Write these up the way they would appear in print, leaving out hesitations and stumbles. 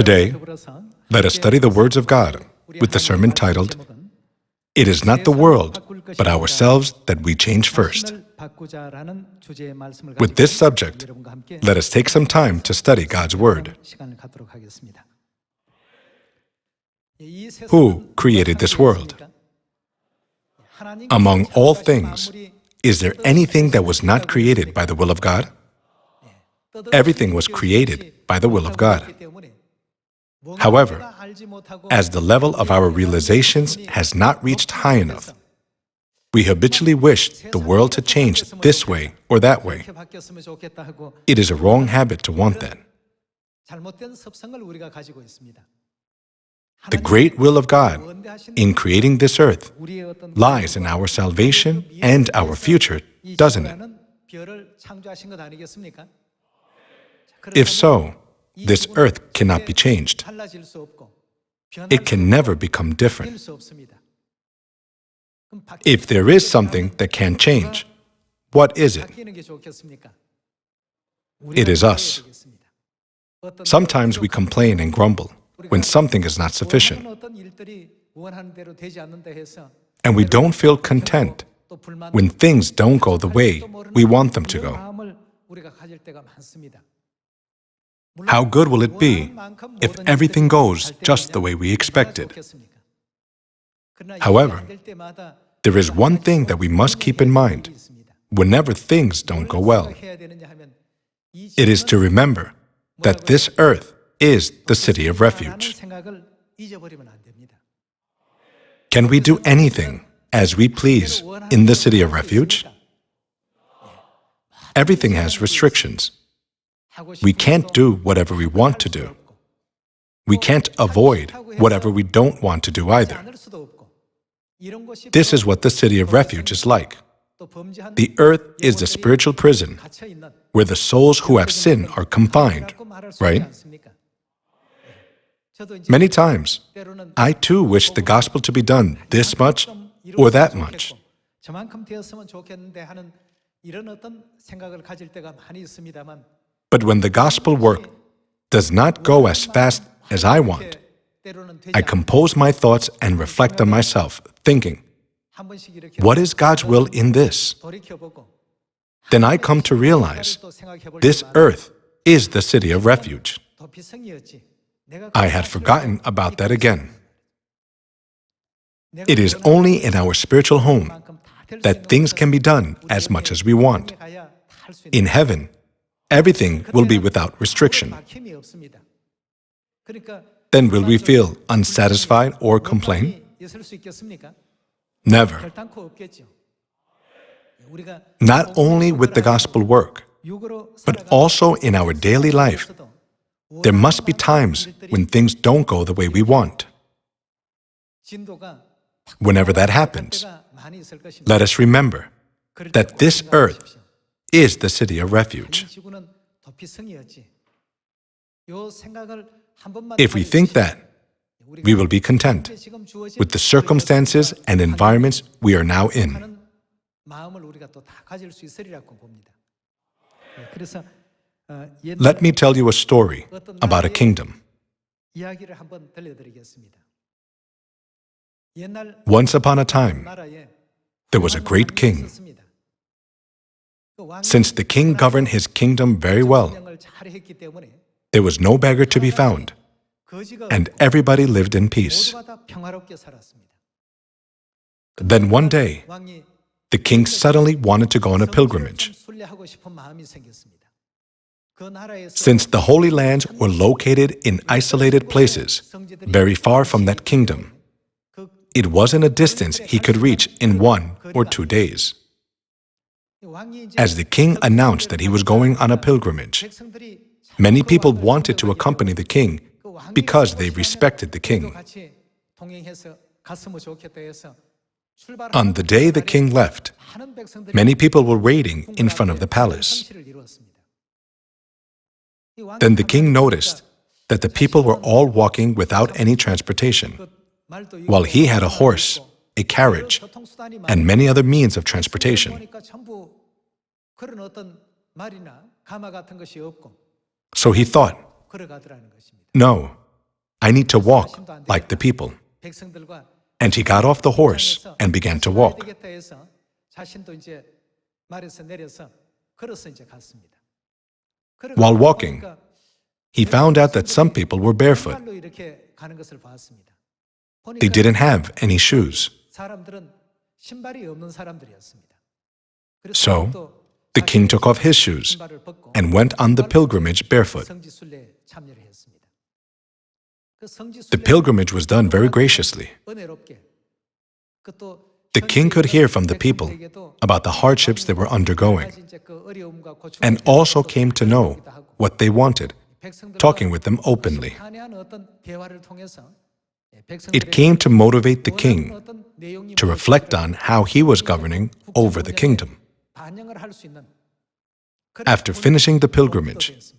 Today, let us study the words of God with the sermon titled, It is not the world, but ourselves that we change first. With this subject, let us take some time to study God's Word. Who created this world? Among all things, is there anything that was not created by the will of God? Everything was created by the will of God. However, as the level of our realizations has not reached high enough, we habitually wish the world to change this way or that way. It is a wrong habit to want that. The great will of God in creating this earth lies in our salvation and our future, doesn't it? If so, this earth cannot be changed. It can never become different. If there is something that can change, what is it? It is us. Sometimes we complain and grumble when something is not sufficient, and we don't feel content when things don't go the way we want them to go. How good will it be if everything goes just the way we expected? However, there is one thing that we must keep in mind whenever things don't go well. It is to remember that this earth is the city of refuge. Can we do anything as we please in the city of refuge? Everything has restrictions. We can't do whatever we want to do. We can't avoid whatever we don't want to do either. This is what the city of refuge is like. The earth is the spiritual prison where the souls who have sinned are confined, right? Many times, I too wish the gospel to be done this much or that much. But when the gospel work does not go as fast as I want, I compose my thoughts and reflect on myself, thinking, what is God's will in this? Then I come to realize this earth is the city of refuge. I had forgotten about that again. It is only in our spiritual home that things can be done as much as we want. In heaven, everything will be without restriction. Then will we feel unsatisfied or complain? Never. Not only with the gospel work, but also in our daily life, there must be times when things don't go the way we want. Whenever that happens, let us remember that this earth is the city of refuge. If we think that, we will be content with the circumstances and environments we are now in. Let me tell you a story about a kingdom. Once upon a time, there was a great king. Since the king governed his kingdom very well, there was no beggar to be found, and everybody lived in peace. Then one day, the king suddenly wanted to go on a pilgrimage. Since the Holy Lands were located in isolated places, very far from that kingdom, it wasn't a distance he could reach in 1 or 2 days. As the king announced that he was going on a pilgrimage, many people wanted to accompany the king because they respected the king. On the day the king left, many people were waiting in front of the palace. Then the king noticed that the people were all walking without any transportation, while he had a horse, a carriage, and many other means of transportation. So he thought, no, I need to walk like the people. And he got off the horse and began to walk. While walking, he found out that some people were barefoot. They didn't have any shoes. So, the king took off his shoes and went on the pilgrimage barefoot. The pilgrimage was done very graciously. The king could hear from the people about the hardships they were undergoing, and also came to know what they wanted, talking with them openly. It came to motivate the king to reflect on how he was governing over the kingdom. After finishing the pilgrimage,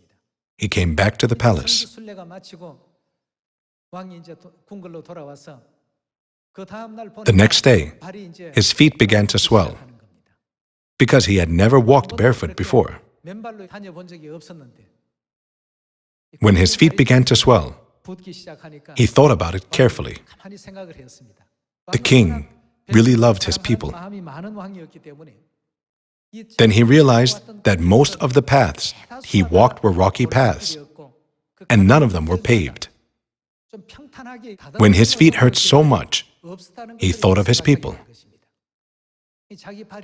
he came back to the palace. The next day, his feet began to swell because he had never walked barefoot before. When his feet began to swell, he thought about it carefully. The king really loved his people. Then he realized that most of the paths he walked were rocky paths, and none of them were paved. When his feet hurt so much, he thought of his people.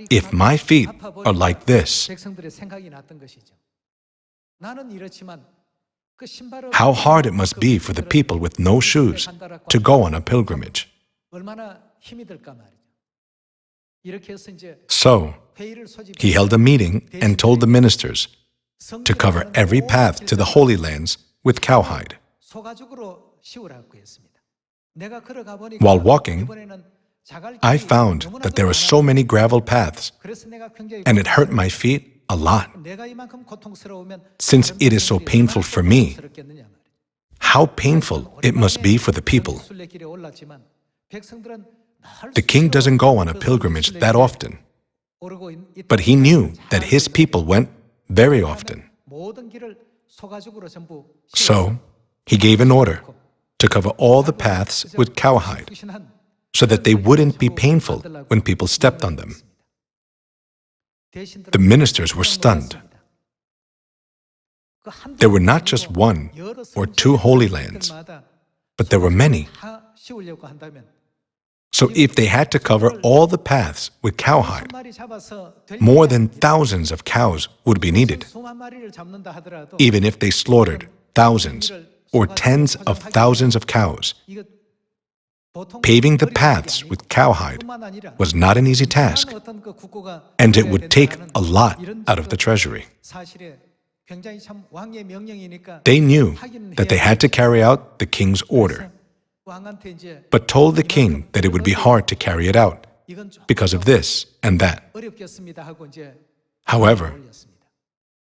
If my feet are like this, how hard it must be for the people with no shoes to go on a pilgrimage. So, he held a meeting and told the ministers to cover every path to the Holy Lands with cowhide. While walking, I found that there were so many gravel paths, and it hurt my feet a lot. Since it is so painful for me, how painful it must be for the people. The king doesn't go on a pilgrimage that often, but he knew that his people went very often. So, he gave an order to cover all the paths with cowhide, so that they wouldn't be painful when people stepped on them. The ministers were stunned. There were not just one or two Holy Lands, but there were many. So if they had to cover all the paths with cowhide, more than thousands of cows would be needed, even if they slaughtered thousands or tens of thousands of cows. Paving the paths with cowhide was not an easy task, and it would take a lot out of the treasury. They knew that they had to carry out the king's order, but told the king that it would be hard to carry it out because of this and that. However,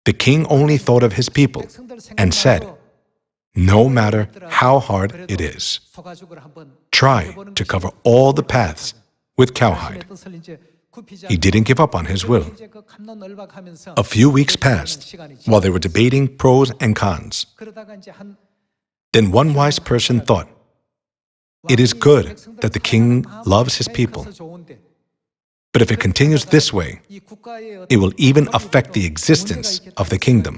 the king only thought of his people and said, "No matter how hard it is, try to cover all the paths with cowhide." He didn't give up on his will. A few weeks passed while they were debating pros and cons. Then one wise person thought, "It is good that the king loves his people. But if it continues this way, it will even affect the existence of the kingdom."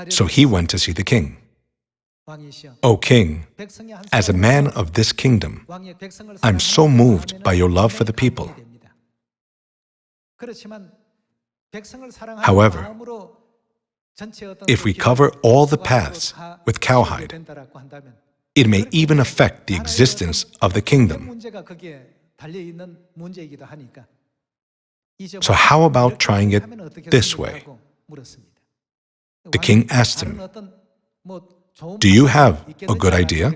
So he went to see the king. "O king, as a man of this kingdom, I'm so moved by your love for the people. However, if we cover all the paths with cowhide, it may even affect the existence of the kingdom. So how about trying it this way?" The king asked him, "Do you have a good idea?"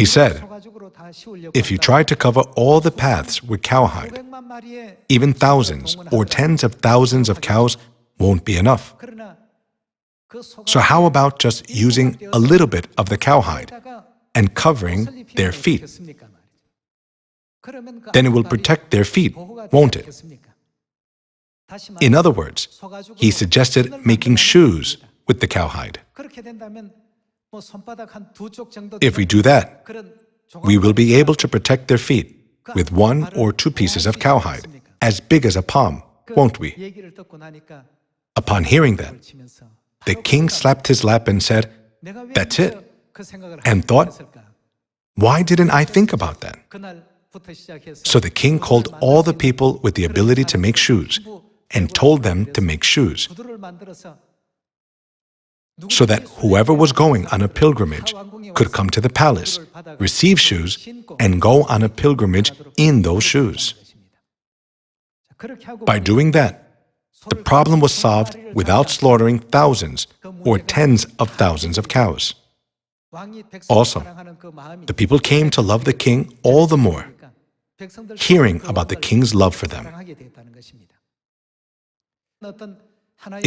He said, "If you try to cover all the paths with cowhide, even thousands or tens of thousands of cows won't be enough. So how about just using a little bit of the cowhide and covering their feet? Then it will protect their feet, won't it?" In other words, he suggested making shoes with the cowhide. If we do that, we will be able to protect their feet with 1 or 2 pieces of cowhide, as big as a palm, won't we? Upon hearing that, the king slapped his lap and said, "That's it," and thought, "Why didn't I think about that?" So the king called all the people with the ability to make shoes and told them to make shoes, so that whoever was going on a pilgrimage could come to the palace, receive shoes, and go on a pilgrimage in those shoes. By doing that, the problem was solved without slaughtering thousands or tens of thousands of cows. Also, the people came to love the king all the more, hearing about the king's love for them.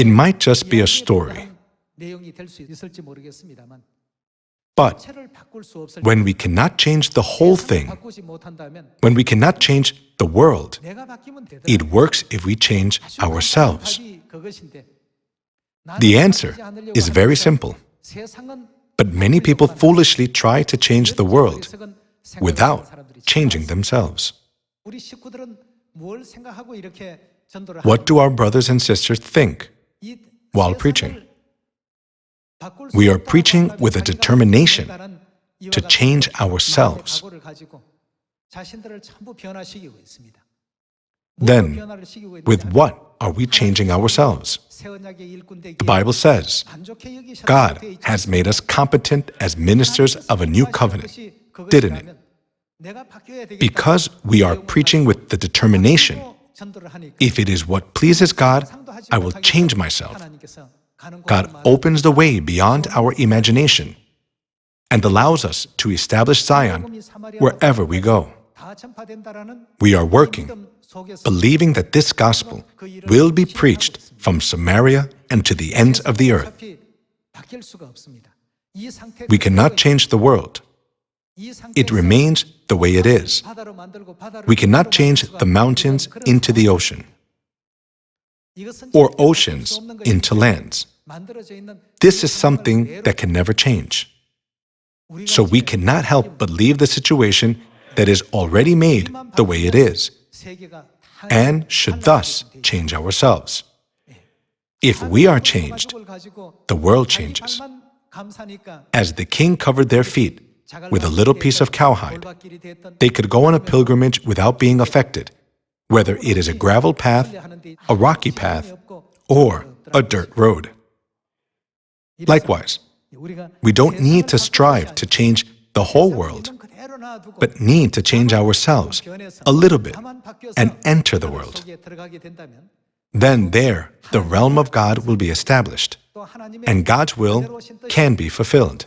It might just be a story, but when we cannot change the whole thing, when we cannot change the world, it works if we change ourselves. The answer is very simple, but many people foolishly try to change the world without changing themselves. What do our brothers and sisters think while preaching? We are preaching with a determination to change ourselves. Then, with what are we changing ourselves? The Bible says, God has made us competent as ministers of a new covenant, didn't it? Because we are preaching with the determination, if it is what pleases God, I will change myself. God opens the way beyond our imagination and allows us to establish Zion wherever we go. We are working, believing that this gospel will be preached from Samaria and to the ends of the earth. We cannot change the world. It remains the way it is. We cannot change the mountains into the ocean, or oceans into lands. This is something that can never change. So we cannot help but leave the situation that is already made the way it is, and should thus change ourselves. If we are changed, the world changes. As the king covered their feet with a little piece of cowhide, they could go on a pilgrimage without being affected, whether it is a gravel path, a rocky path, or a dirt road. Likewise, we don't need to strive to change the whole world, but need to change ourselves a little bit and enter the world. Then there, the realm of God will be established, and God's will can be fulfilled.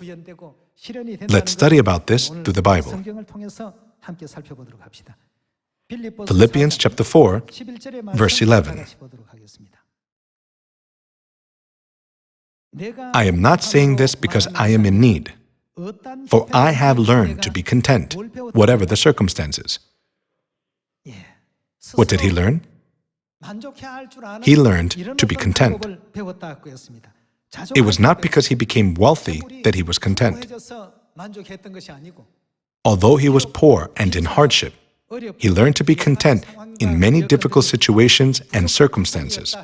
Let's study about this through the Bible. Philippians chapter 4, verse 11. I am not saying this because I am in need, for I have learned to be content, whatever the circumstances. What did he learn? He learned to be content. It was not because he became wealthy that he was content. Although he was poor and in hardship, he learned to be content in many difficult situations and circumstances.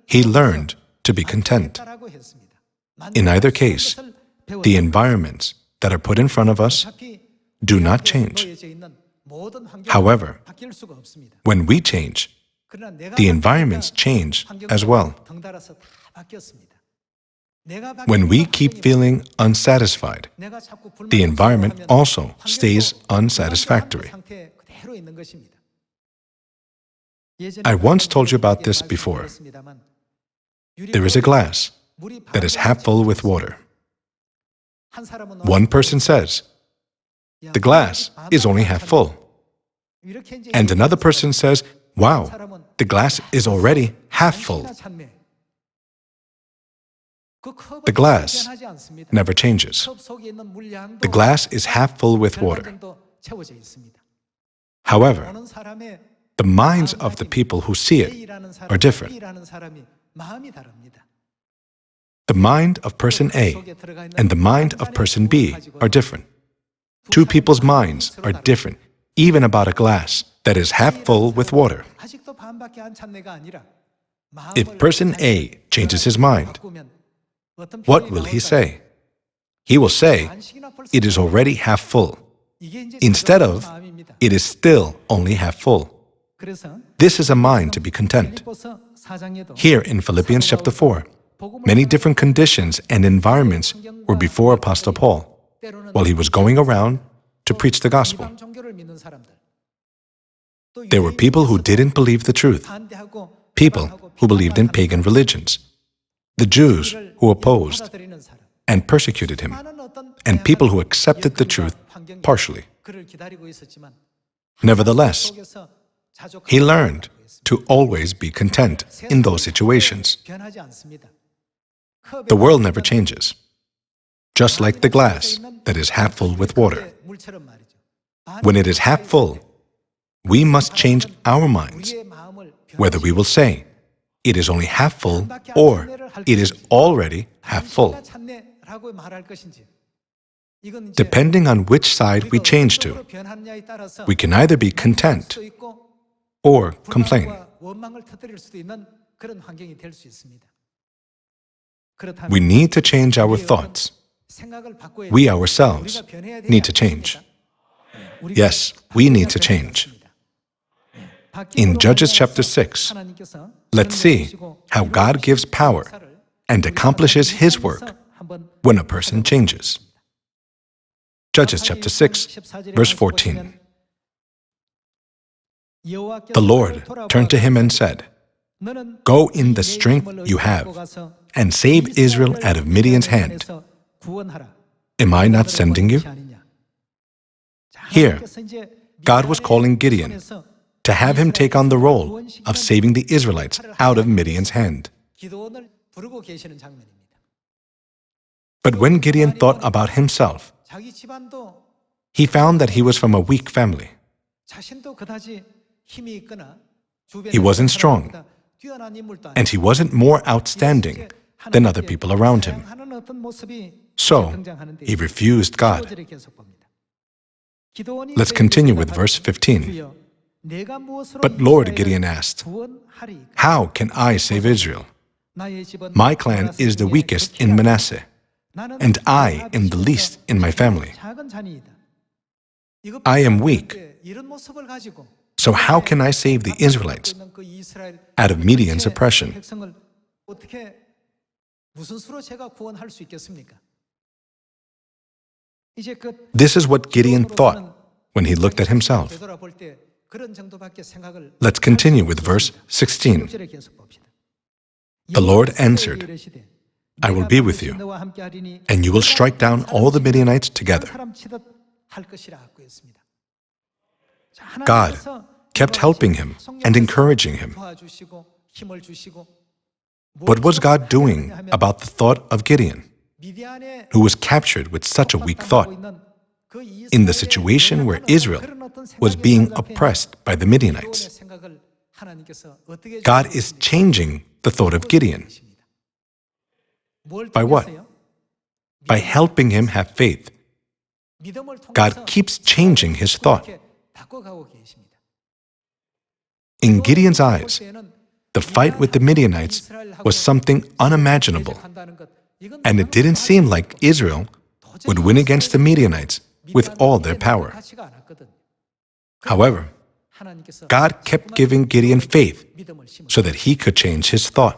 He learned to be content. In either case, the environments that are put in front of us do not change. However, when we change, the environments change as well. When we keep feeling unsatisfied, the environment also stays unsatisfactory. I once told you about this before. There is a glass that is half full with water. One person says, "The glass is only half full." And another person says, "Wow, the glass is already half full." The glass never changes. The glass is half full with water. However, the minds of the people who see it are different. The mind of person A and the mind of person B are different. Two people's minds are different, even about a glass that is half full with water. If person A changes his mind, what will he say? He will say, it is already half full, instead of, it is still only half full. This is a mind to be content. Here in Philippians chapter 4, many different conditions and environments were before Apostle Paul while he was going around to preach the gospel. There were people who didn't believe the truth, people who believed in pagan religions, the Jews who opposed and persecuted him, and people who accepted the truth partially. Nevertheless, he learned to always be content in those situations. The world never changes, just like the glass that is half full with water. When it is half full, we must change our minds, whether we will say, it is only half full, or it is already half full. Depending on which side we change to, we can either be content or complain. We need to change our thoughts. We ourselves need to change. Yes, we need to change. In Judges chapter 6, let's see how God gives power and accomplishes His work when a person changes. Judges chapter 6, verse 14. The Lord turned to him and said, "Go in the strength you have, and save Israel out of Midian's hand. Am I not sending you?" Here, God was calling Gideon to have him take on the role of saving the Israelites out of Midian's hand. But when Gideon thought about himself, he found that he was from a weak family. He wasn't strong, and he wasn't more outstanding than other people around him. So, he refused God. Let's continue with verse 15. But Lord, Gideon asked, "How can I save Israel? My clan is the weakest in Manasseh, and I am the least in my family. I am weak, so how can I save the Israelites out of Midian's oppression?" This is what Gideon thought when he looked at himself. Let's continue with verse 16. The Lord answered, "I will be with you, and you will strike down all the Midianites together." God kept helping him and encouraging him. What was God doing about the thought of Gideon, who was captured with such a weak thought, in the situation where Israel was being oppressed by the Midianites? God is changing the thought of Gideon. By what? By helping him have faith. God keeps changing his thought. In Gideon's eyes, the fight with the Midianites was something unimaginable, and it didn't seem like Israel would win against the Midianites with all their power. However, God kept giving Gideon faith so that he could change his thought.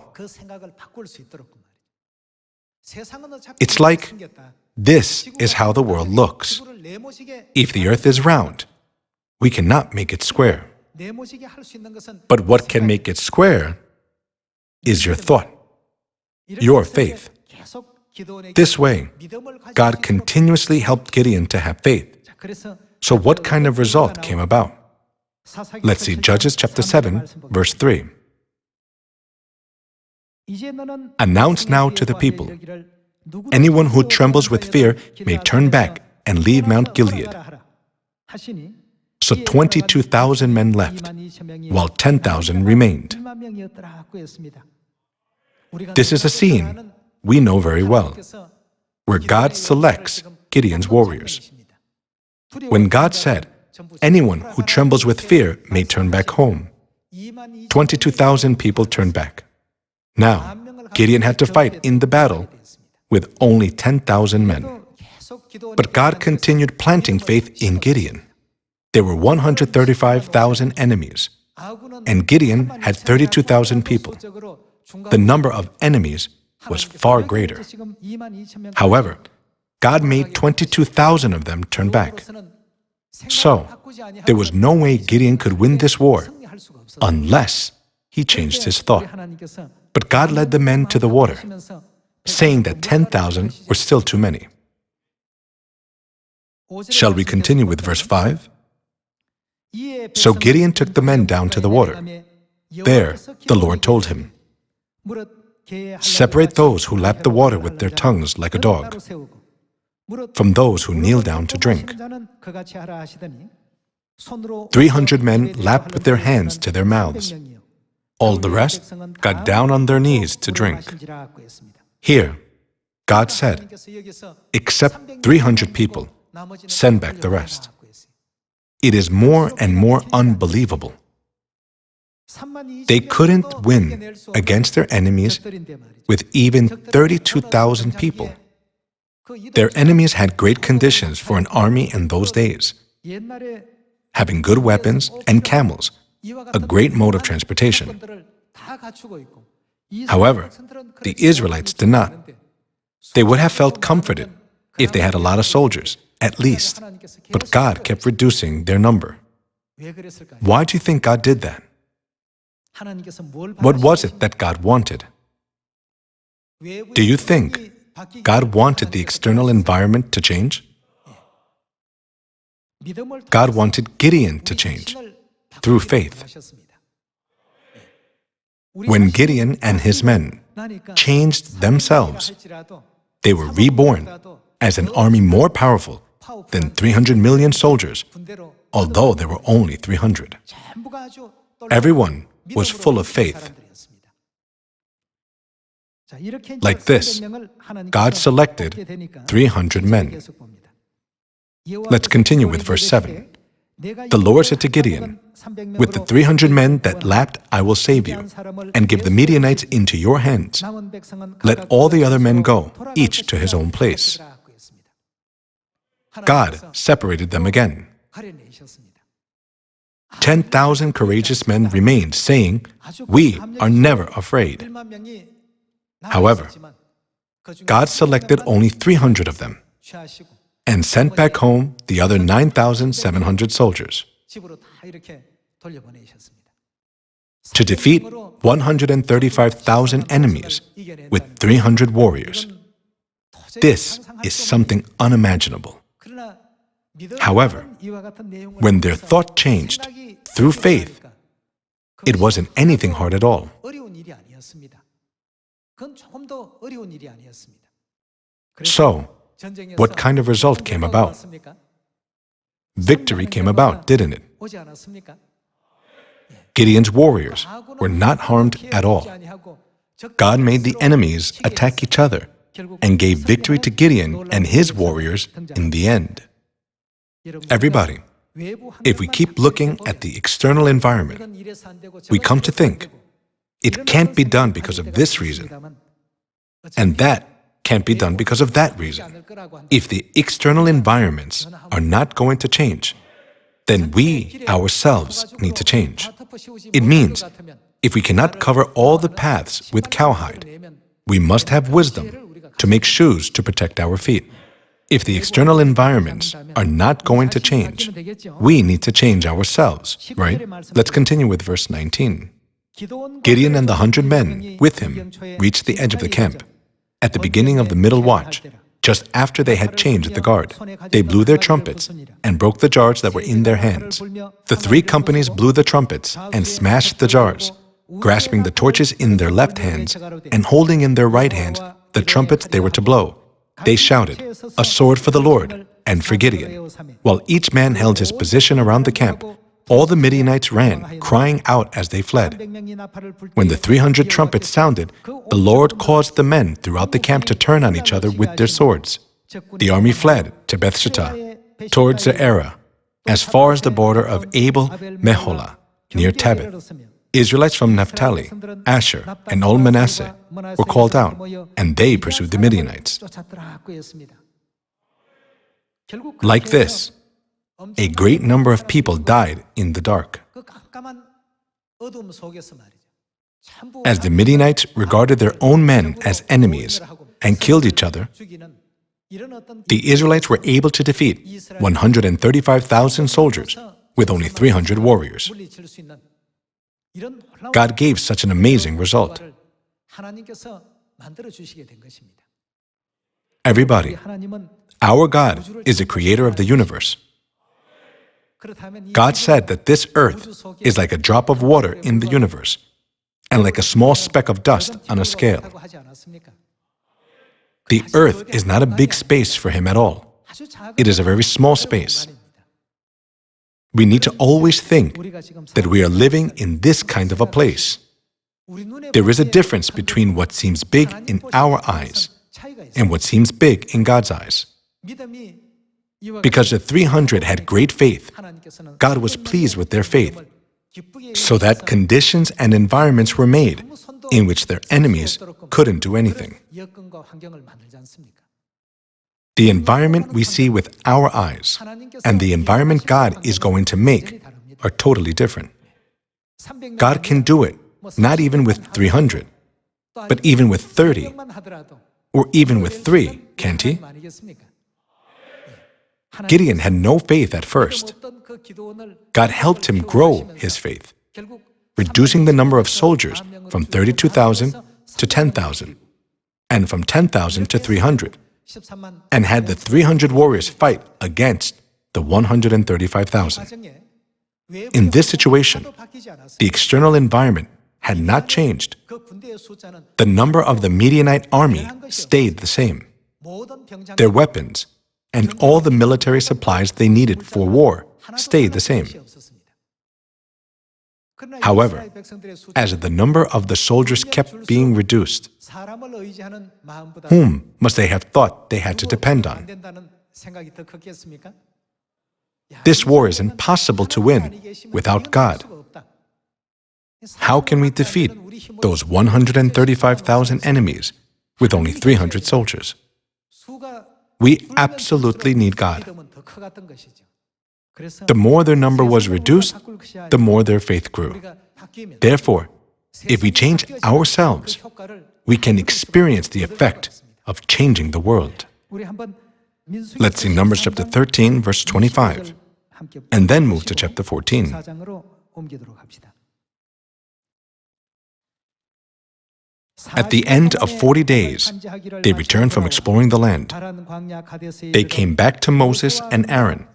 It's like, this is how the world looks. If the earth is round, we cannot make it square. But what can make it square is your thought, your faith. This way, God continuously helped Gideon to have faith. So what kind of result came about? Let's see Judges chapter 7, verse 3. "Announce now to the people, anyone who trembles with fear may turn back and leave Mount Gilead." So 22,000 men left, while 10,000 remained. This is a scene we know very well, where God selects Gideon's warriors. When God said, "Anyone who trembles with fear may turn back home," 22,000 people turned back. Now, Gideon had to fight in the battle with only 10,000 men. But God continued planting faith in Gideon. There were 135,000 enemies, and Gideon had 32,000 people. The number of enemies was far greater. However, God made 22,000 of them turn back. So, there was no way Gideon could win this war unless he changed his thought. But God led the men to the water, saying that 10,000 were still too many. Shall we continue with verse 5? So Gideon took the men down to the water. There, the Lord told him, "Separate those who lap the water with their tongues like a dog from those who kneel down to drink." 300 men lapped with their hands to their mouths. All the rest got down on their knees to drink. Here, God said, "Except 300 people, send back the rest." It is more and more unbelievable. They couldn't win against their enemies with even 32,000 people. Their enemies had great conditions for an army in those days, having good weapons and camels, a great mode of transportation. However, the Israelites did not. They would have felt comforted if they had a lot of soldiers, at least, but God kept reducing their number. Why do you think God did that? What was it that God wanted? Do you think God wanted the external environment to change? God wanted Gideon to change through faith. When Gideon and his men changed themselves, they were reborn as an army more powerful than 300 million soldiers, although there were only 300. Everyone was full of faith. Like this, God selected 300 men. Let's continue with verse 7. The Lord said to Gideon, "With the 300 men that lapped, I will save you, and give the Midianites into your hands. Let all the other men go, each to his own place." God separated them again. 10,000 courageous men remained, saying, "We are never afraid." However, God selected only 300 of them and sent back home the other 9,700 soldiers. To defeat 135,000 enemies with 300 warriors, this is something unimaginable. However, when their thought changed through faith, it wasn't anything hard at all. So, what kind of result came about? Victory came about, didn't it? Gideon's warriors were not harmed at all. God made the enemies attack each other and gave victory to Gideon and his warriors in the end. Everybody, if we keep looking at the external environment, we come to think, it can't be done because of this reason, and that can't be done because of that reason. If the external environments are not going to change, then we ourselves need to change. It means, if we cannot cover all the paths with cowhide, we must have wisdom to make shoes to protect our feet. If the external environments are not going to change, we need to change ourselves, right? Let's continue with verse 19. Gideon and the 100 men with him reached the edge of the camp. At the beginning of the middle watch, just after they had changed the guard, they blew their trumpets and broke the jars that were in their hands. The 3 companies blew the trumpets and smashed the jars, grasping the torches in their left hands and holding in their right hands the trumpets they were to blow. They shouted, "A sword for the Lord and for Gideon." While each man held his position around the camp, All the Midianites ran, crying out as they fled. When the 300 trumpets sounded, the Lord caused the men throughout the camp to turn on each other with their swords. The army fled to Bethshittah, towards Ze'erah, as far as the border of Abel-Meholah, near Tabith. Israelites from Naphtali, Asher, and all Manasseh were called out, and they pursued the Midianites. Like this, a great number of people died in the dark. As the Midianites regarded their own men as enemies and killed each other, the Israelites were able to defeat 135,000 soldiers with only 300 warriors. God gave such an amazing result. Everybody, our God is the creator of the universe. God said that this earth is like a drop of water in the universe and like a small speck of dust on a scale. The earth is not a big space for him at all. It is a very small space. We need to always think that we are living in this kind of a place. There is a difference between what seems big in our eyes and what seems big in God's eyes. Because the 300 had great faith, God was pleased with their faith, so that conditions and environments were made in which their enemies couldn't do anything. The environment we see with our eyes and the environment God is going to make are totally different. God can do it, not even with 300, but even with 30, or even with 3, can't he? Gideon had no faith at first. God helped him grow his faith, reducing the number of soldiers from 32,000 to 10,000, and from 10,000 to 300, and had the 300 warriors fight against the 135,000. In this situation, the external environment had not changed. The number of the Midianite army stayed the same. Their weapons and all the military supplies they needed for war stayed the same. However, as the number of the soldiers kept being reduced, whom must they have thought they had to depend on? This war is impossible to win without God. How can we defeat those 135,000 enemies with only 300 soldiers? We absolutely need God. The more their number was reduced, the more their faith grew. Therefore, if we change ourselves, we can experience the effect of changing the world. Let's see Numbers chapter 13, verse 25, and then move to chapter 14. At the end of 40 days, they returned from exploring the land. They came back to Moses and Aaron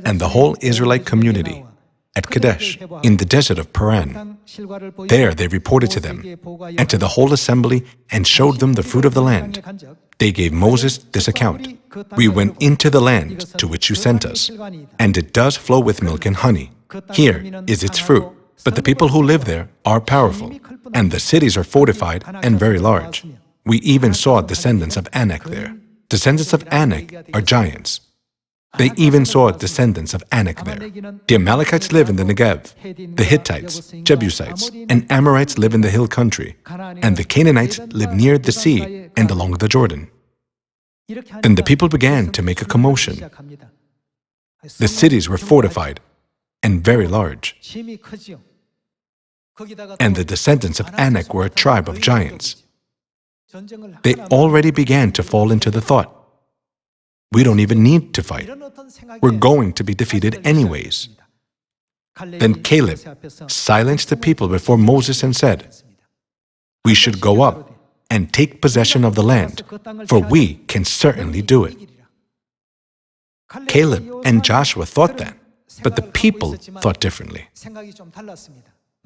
and the whole Israelite community at Kadesh in the desert of Paran. There they reported to them and to the whole assembly and showed them the fruit of the land. They gave Moses this account: "We went into the land to which you sent us, and it does flow with milk and honey. Here is its fruit. But the people who live there are powerful, and the cities are fortified and very large. We even saw descendants of Anak there. Descendants of Anak are giants. They even saw descendants of Anak there. The Amalekites live in the Negev. The Hittites, Jebusites, and Amorites live in the hill country, and the Canaanites live near the sea and along the Jordan." Then the people began to make a commotion. The cities were fortified and very large. And the descendants of Anak were a tribe of giants. They already began to fall into the thought, we don't even need to fight. We're going to be defeated anyways. Then Caleb silenced the people before Moses and said, "We should go up and take possession of the land, for we can certainly do it." Caleb and Joshua thought that, but the people thought differently.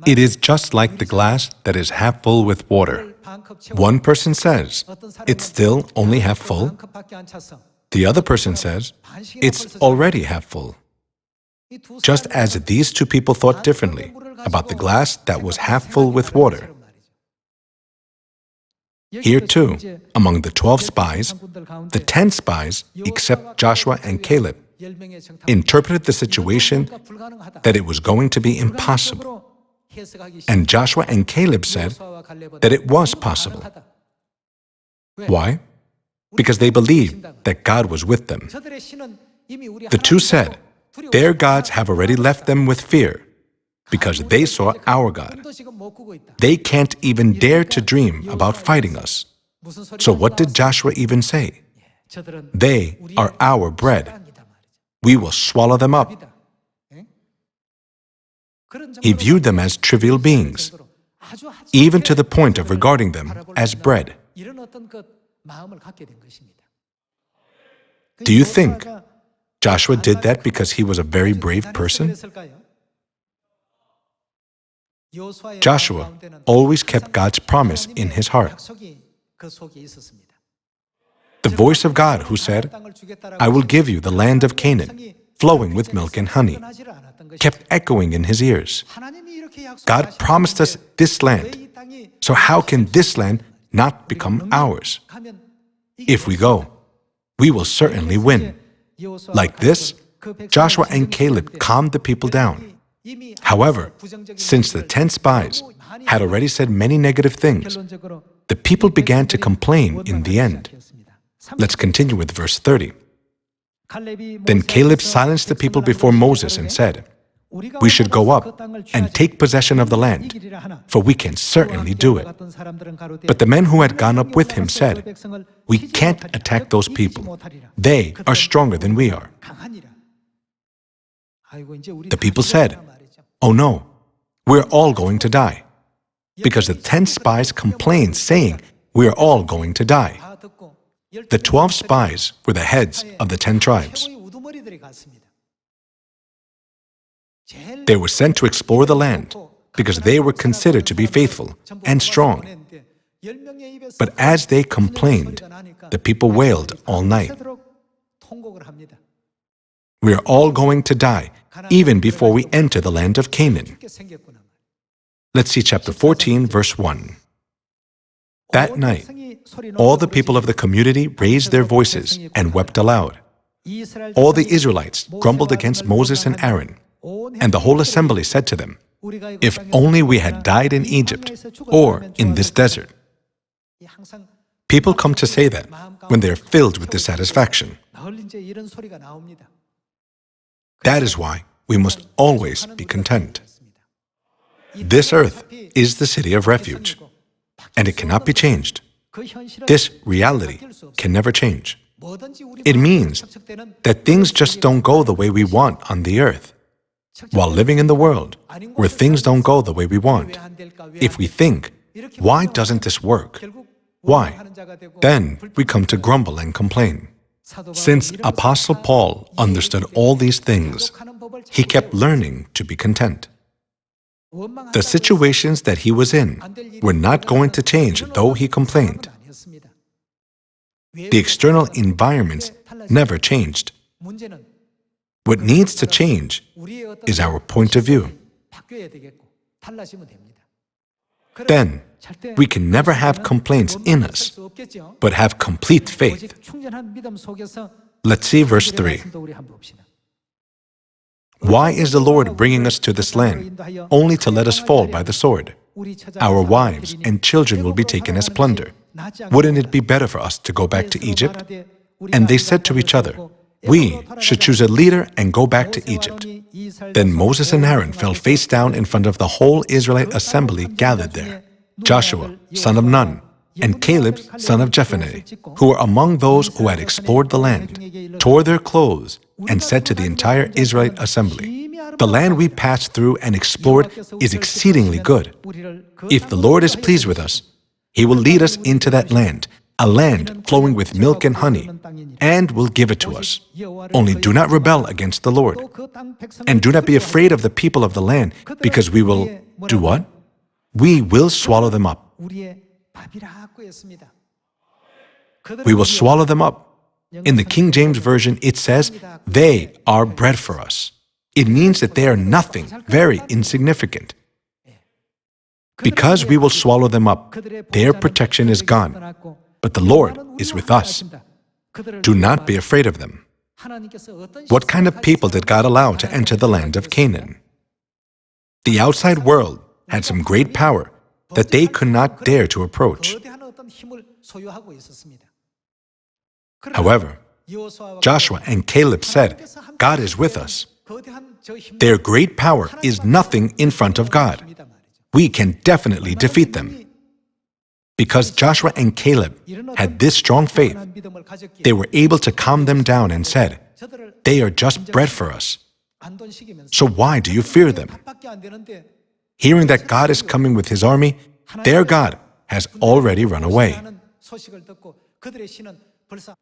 It is just like the glass that is half full with water. One person says, it's still only half full. The other person says, it's already half full. just as these two people thought differently about the glass that was half full with water. Here too, among the 12 spies, the 10 spies, except Joshua and Caleb, interpreted the situation that it was going to be impossible. And Joshua and Caleb said that it was possible. Why? Because they believed that God was with them. The two said, their gods have already left them with fear because they saw our God. They can't even dare to dream about fighting us. So what did Joshua even say? They are our bread. We will swallow them up. He viewed them as trivial beings, even to the point of regarding them as bread. Do you think Joshua did that because he was a very brave person? Joshua always kept God's promise in his heart. The voice of God who said, I will give you the land of Canaan, flowing with milk and honey, kept echoing in his ears. God promised us this land, so how can this land not become ours? If we go, we will certainly win. Like this, Joshua and Caleb calmed the people down. However, since the 10 spies had already said many negative things, the people began to complain in the end. Let's continue with verse 30. Then Caleb silenced the people before Moses and said, we should go up and take possession of the land, for we can certainly do it. But the men who had gone up with him said, we can't attack those people. They are stronger than we are. The people said, oh no, we're all going to die. Because the 10 spies complained, saying, we are all going to die. The 12 spies were the heads of the 10 tribes. They were sent to explore the land because they were considered to be faithful and strong. But as they complained, the people wailed all night. We are all going to die even before we enter the land of Canaan. Let's see chapter 14, verse 1. That night, all the people of the community raised their voices and wept aloud. All the Israelites grumbled against Moses and Aaron, and the whole assembly said to them, if only we had died in Egypt or in this desert. People come to say that when they are filled with dissatisfaction. That is why we must always be content. This earth is the city of refuge, and it cannot be changed. This reality can never change. It means that things just don't go the way we want on the earth. While living in the world, where things don't go the way we want, if we think, why doesn't this work? Why? Then we come to grumble and complain. Since Apostle Paul understood all these things, he kept learning to be content. The situations that he was in were not going to change, though he complained. The external environments never changed. What needs to change is our point of view. Then, we can never have complaints in us, but have complete faith. Let's see verse 3. Why is the Lord bringing us to this land, only to let us fall by the sword? Our wives and children will be taken as plunder. Wouldn't it be better for us to go back to Egypt? And they said to each other, we should choose a leader and go back to Egypt. Then Moses and Aaron fell face down in front of the whole Israelite assembly gathered there. Joshua, son of Nun, and Caleb, son of Jephunneh, who were among those who had explored the land, tore their clothes and said to the entire Israelite assembly, the land we passed through and explored is exceedingly good. If the Lord is pleased with us, He will lead us into that land, a land flowing with milk and honey, and will give it to us. Only do not rebel against the Lord. And do not be afraid of the people of the land, because we will do what? We will swallow them up. We will swallow them up. In the King James Version, it says, they are bread for us. It means that they are nothing, very insignificant. Because we will swallow them up, their protection is gone. But the Lord is with us. Do not be afraid of them. What kind of people did God allow to enter the land of Canaan? The outside world had some great power that they could not dare to approach. However, Joshua and Caleb said, God is with us. Their great power is nothing in front of God. We can definitely defeat them. Because Joshua and Caleb had this strong faith, they were able to calm them down and said, they are just bread for us. So why do you fear them? Hearing that God is coming with His army, their God has already run away.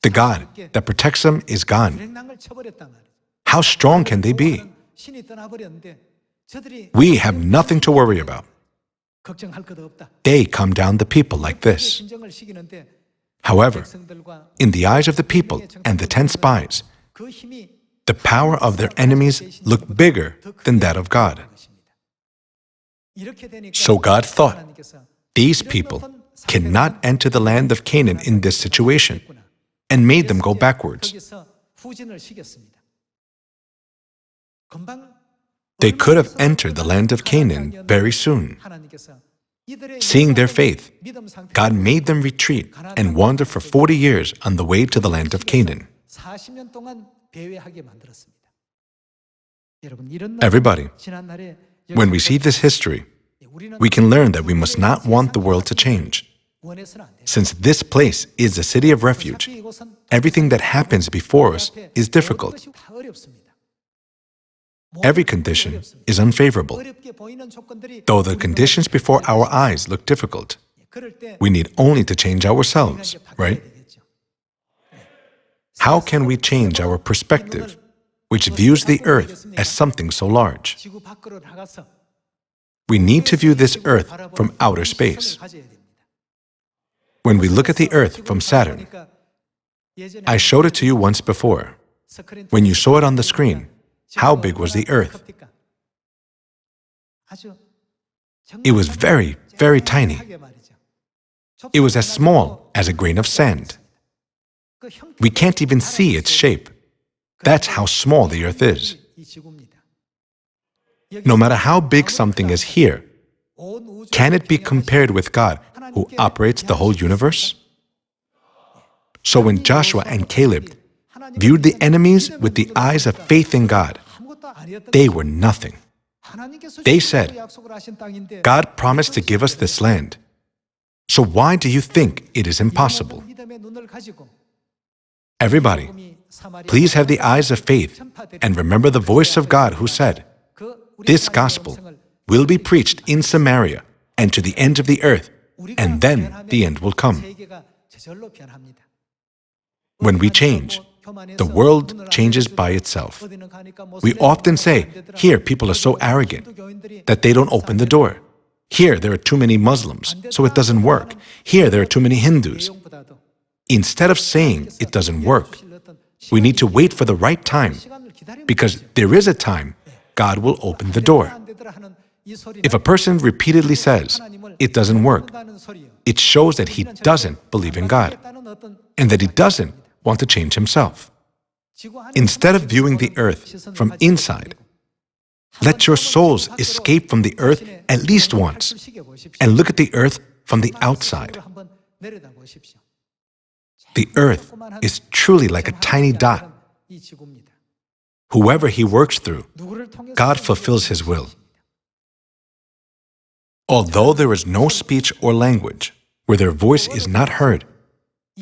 The God that protects them is gone. How strong can they be? We have nothing to worry about. They calm down the people like this. However, in the eyes of the people and the 10 spies, the power of their enemies looked bigger than that of God. So God thought, these people cannot enter the land of Canaan in this situation, and made them go backwards. They could have entered the land of Canaan very soon. Seeing their faith, God made them retreat and wander for 40 years on the way to the land of Canaan. Everybody, when we see this history, we can learn that we must not want the world to change. Since this place is a city of refuge, everything that happens before us is difficult. Every condition is unfavorable. Though the conditions before our eyes look difficult, we need only to change ourselves, right? How can we change our perspective, which views the earth as something so large? We need to view this earth from outer space. When we look at the earth from Saturn, I showed it to you once before. When you saw it on the screen, how big was the earth? It was very, very tiny. It was as small as a grain of sand. We can't even see its shape. That's how small the earth is. No matter how big something is here, can it be compared with God, who operates the whole universe? So when Joshua and Caleb viewed the enemies with the eyes of faith in God, they were nothing. They said, God promised to give us this land. So why do you think it is impossible? Everybody, please have the eyes of faith and remember the voice of God who said, this gospel will be preached in Samaria and to the end of the earth, and then the end will come. When we change, the world changes by itself. We often say, here people are so arrogant that they don't open the door. Here there are too many Muslims, so it doesn't work. Here there are too many Hindus. Instead of saying it doesn't work, we need to wait for the right time, because there is a time God will open the door. If a person repeatedly says, it doesn't work, it shows that he doesn't believe in God, and that he doesn't want to change himself. Instead of viewing the earth from inside, let your souls escape from the earth at least once, and look at the earth from the outside. The earth is truly like a tiny dot. Whoever He works through, God fulfills His will. Although there is no speech or language where their voice is not heard,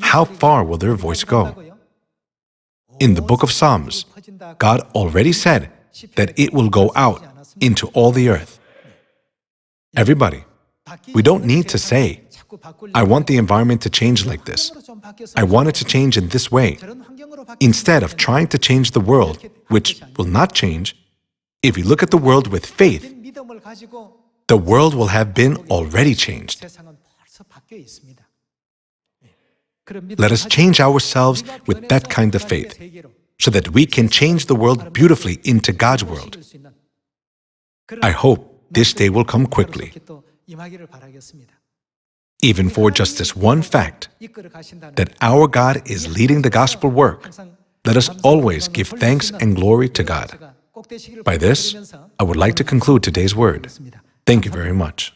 how far will their voice go? In the book of Psalms, God already said that it will go out into all the earth. Everybody, we don't need to say, I want the environment to change like this. I want it to change in this way. Instead of trying to change the world, which will not change, if we look at the world with faith, the world will have been already changed. Let us change ourselves with that kind of faith. so that we can change the world beautifully into God's world. I hope this day will come quickly. Even for just this one fact, that our God is leading the gospel work, let us always give thanks and glory to God. By this, I would like to conclude today's word. Thank you very much.